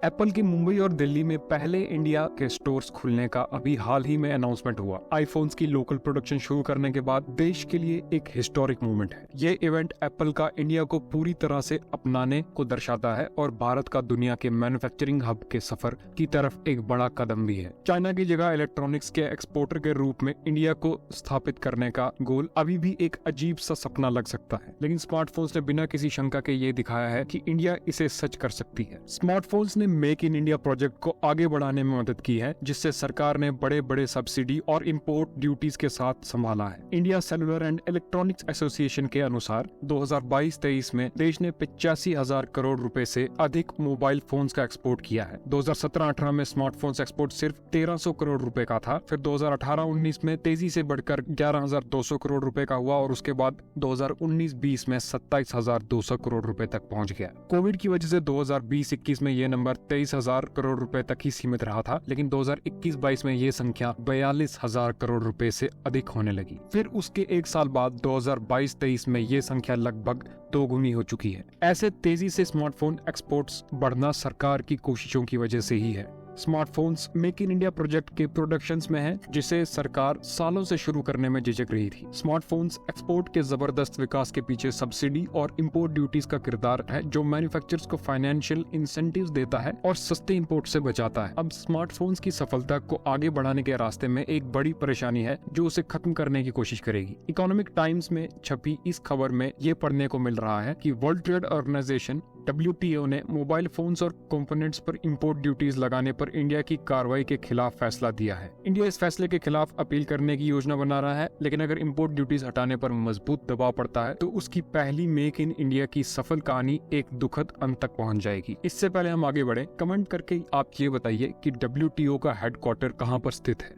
Apple की मुंबई और दिल्ली में पहले इंडिया के स्टोर्स खुलने का अभी हाल ही में अनाउंसमेंट हुआ। आईफोन्स की लोकल प्रोडक्शन शुरू करने के बाद देश के लिए एक हिस्टोरिक मूवमेंट है। ये इवेंट एप्पल का इंडिया को पूरी तरह से अपनाने को दर्शाता है और भारत का दुनिया के मैन्युफैक्चरिंग हब के सफर की तरफ एक बड़ा कदम भी है। चाइना की जगह इलेक्ट्रॉनिक्स के एक्सपोर्टर के रूप में इंडिया को स्थापित करने का गोल अभी भी एक अजीब सा सपना लग सकता है, लेकिन स्मार्टफोन्स ने बिना किसी शंका के ये दिखाया है कि इंडिया इसे सच कर सकती है। स्मार्टफोन्स ने मेक इन इंडिया प्रोजेक्ट को आगे बढ़ाने में मदद की है, जिससे सरकार ने बड़े बड़े सब्सिडी और इंपोर्ट ड्यूटीज के साथ संभाला है। India cellular and electronics association के अनुसार 2022-23 में देश ने 85,000 करोड़ रुपए से अधिक मोबाइल फोन्स का एक्सपोर्ट किया है। 2017-18 में स्मार्टफोन्स एक्सपोर्ट सिर्फ 1,300 करोड़ रुपए का था, फिर 2018-19 में तेजी से बढ़कर 11,200 करोड़ रुपए का हुआ और उसके बाद 2019-20 में 27,200 करोड़ रुपए तक पहुंच गया। कोविड की वजह से 2020-21 में ये नंबर 23,000 करोड़ रुपए तक ही सीमित रहा था, लेकिन 2021-22 में ये संख्या 42,000 करोड़ रुपए से अधिक होने लगी। फिर उसके एक साल बाद 2022-23 में ये संख्या लगभग दोगुनी हो चुकी है। ऐसे तेजी से स्मार्टफोन एक्सपोर्ट्स बढ़ना सरकार की कोशिशों की वजह से ही है। Smartphones make in India project के प्रोडक्शंस में है, जिसे सरकार सालों से शुरू करने में झिझक रही थी। स्मार्टफोन्स एक्सपोर्ट के जबरदस्त विकास के पीछे सब्सिडी और इंपोर्ट ड्यूटीज का किरदार है, जो मैन्युफैक्चरर्स को फाइनेंशियल इंसेंटिव्स देता है और सस्ते इंपोर्ट से बचाता है। अब स्मार्टफोन्स की सफलता को आगे बढ़ाने के रास्ते में एक बड़ी परेशानी है, जो उसे खत्म करने की कोशिश करेगी। इकोनॉमिक टाइम्स में छपी इस खबर में ये पढ़ने को मिल रहा है कि वर्ल्ड ट्रेड ऑर्गेनाइजेशन WTO ने मोबाइल फोन्स और कंपोनेंट्स पर इंपोर्ट ड्यूटीज लगाने पर इंडिया की कार्रवाई के खिलाफ फैसला दिया है। इंडिया इस फैसले के खिलाफ अपील करने की योजना बना रहा है, लेकिन अगर इंपोर्ट ड्यूटीज हटाने पर मजबूत दबाव पड़ता है तो उसकी पहली मेक इन इंडिया की सफल कहानी एक दुखद अंत तक पहुंच जाएगी। इससे पहले हम आगे बढ़े, कमेंट करके आप ये बताइए कि WTO का हेडक्वार्टर कहाँ पर स्थित है।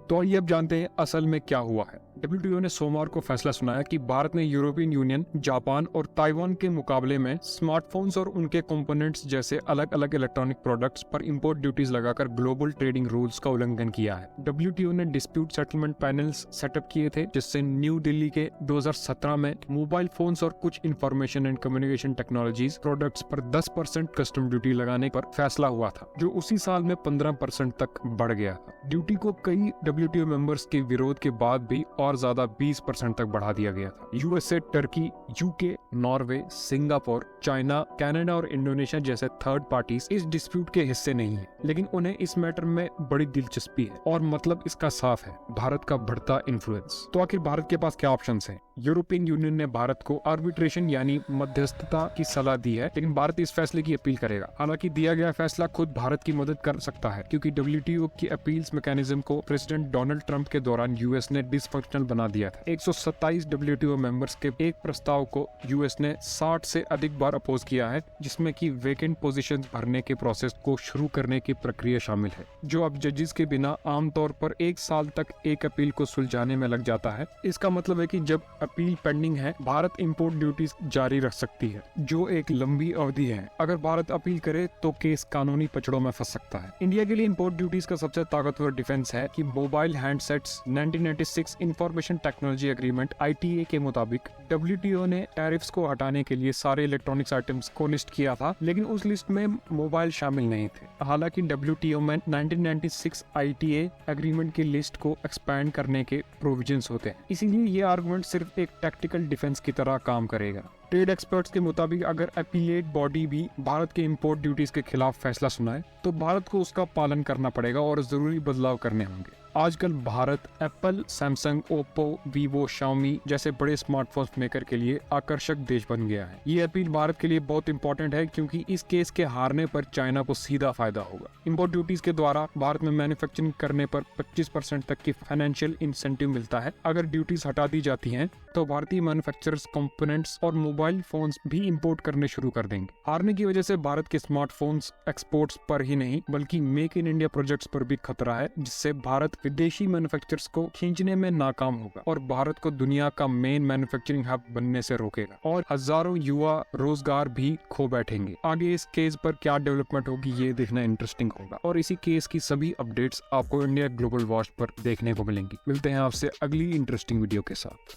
तो आइए अब जानते हैं असल में क्या हुआ है। WTO ने सोमवार को फैसला सुनाया कि भारत ने यूरोपियन यूनियन, जापान और ताइवान के मुकाबले में स्मार्टफोन्स और उनके कंपोनेंट्स जैसे अलग अलग इलेक्ट्रॉनिक प्रोडक्ट्स पर इंपोर्ट ड्यूटीज लगाकर ग्लोबल ट्रेडिंग रूल्स का उल्लंघन किया है। WTO ने डिस्प्यूट सेटलमेंट पैनल्स सेटअप किए थे, जिससे न्यू दिल्ली के 2017 में मोबाइल फोन्स और कुछ information and communication technologies products पर 10% कस्टम ड्यूटी लगाने पर फैसला हुआ था, जो उसी साल में 15% तक बढ़ गया था। ड्यूटी को कई WTO मेंबर्स के विरोध के बाद भी और ज्यादा 20% तक बढ़ा दिया गया था। USA, Turkey, UK, Norway, Singapore, China, Canada और इंडोनेशिया जैसे थर्ड पार्टीज इस डिस्प्यूट के हिस्से नहीं है, लेकिन उन्हें इस मैटर में बड़ी दिलचस्पी है और मतलब इसका साफ है, भारत का बढ़ता इन्फ्लुएंस। तो आखिर भारत के पास क्या ऑप्शंस हैं? यूरोपियन यूनियन ने भारत को आर्बिट्रेशन यानी मध्यस्थता की सलाह दी है, लेकिन भारत इस फैसले की अपील करेगा। हालांकि दिया गया फैसला खुद भारत की मदद कर सकता है, क्योंकि WTO की अपील्स मैकेनिज्म को प्रेसिडेंट डोनाल्ड ट्रंप के दौरान US ने डिसफंक्शनल बना दिया था। 127 WTO मेंबर्स के एक प्रस्ताव को US ने 60 से अधिक बार अपोज किया है, जिसमें कि वेकेंट पोजीशंस भरने के प्रोसेस को शुरू करने की प्रक्रिया शामिल है, जो अब जजेस के बिना आमतौर पर 1 साल तक एक अपील को सुलझाने में लग जाता है। इसका मतलब है कि जब अपील पेंडिंग है, भारत इंपोर्ट ड्यूटीज जारी रख सकती है, जो एक लंबी अवधि है। अगर भारत अपील करे तो केस कानूनी पचड़ों में फंस सकता है। इंडिया के लिए इंपोर्ट ड्यूटीज का सबसे ताकतवर डिफेंस है कि mobile handsets 1996 information technology agreement ITA के मुताबिक WTO ने टैरिफ्स को हटाने के लिए सारे इलेक्ट्रॉनिक्स आइटम्स को लिस्ट किया था, लेकिन उस लिस्ट में मोबाइल शामिल नहीं थे। हालांकि WTO में 1996 ITA एग्रीमेंट की लिस्ट को एक्सपैंड करने के प्रोविजंस होते हैं, इसीलिए ये आर्गुमेंट सिर्फ एक टैक्टिकल डिफेंस की तरह काम करेगा। ट्रेड एक्सपर्ट्स के मुताबिक अगर अपीलेट बॉडी भी भारत के इंपोर्ट ड्यूटीज के खिलाफ फैसला सुनाए तो भारत को उसका पालन करना पड़ेगा और जरूरी बदलाव करने होंगे। आजकल Bharat Apple, Samsung, Oppo, Vivo, Xiaomi जैसे बड़े स्मार्टफोन मेकर के लिए आकर्षक देश बन गया है। ये अपील भारत के लिए बहुत इंपॉर्टेंट है, क्योंकि इस केस के हारने पर चाइना को सीधा फायदा होगा। इंपोर्ट ड्यूटीज के द्वारा भारत में मैन्युफैक्चरिंग करने पर 25% तक की फाइनेंशियल इंसेंटिव मिलता है। अगर ड्यूटीज हटा दी जाती हैं तो भारतीय मैन्युफैक्चरर्स कंपोनेंट्स और मोबाइल फोन्स भी इंपोर्ट करने शुरू कर देंगे। हारने की वजह से भारत के स्मार्टफोन्स एक्सपोर्ट्स पर ही नहीं, बल्कि मेक इन इंडिया प्रोजेक्ट्स पर भी खतरा है, जिससे भारत विदेशी मैन्युफैक्चरर्स को खींचने में नाकाम होगा और भारत को दुनिया का मेन मैन्युफैक्चरिंग हब बनने से रोकेगा और हजारों युवा रोजगार भी खो बैठेंगे। आगे इस केस पर क्या डेवलपमेंट होगी, ये देखना इंटरेस्टिंग होगा और इसी केस की सभी अपडेट्स आपको इंडिया ग्लोबल वॉच पर देखने को मिलेंगी। मिलते हैं आपसे अगली इंटरेस्टिंग वीडियो के साथ।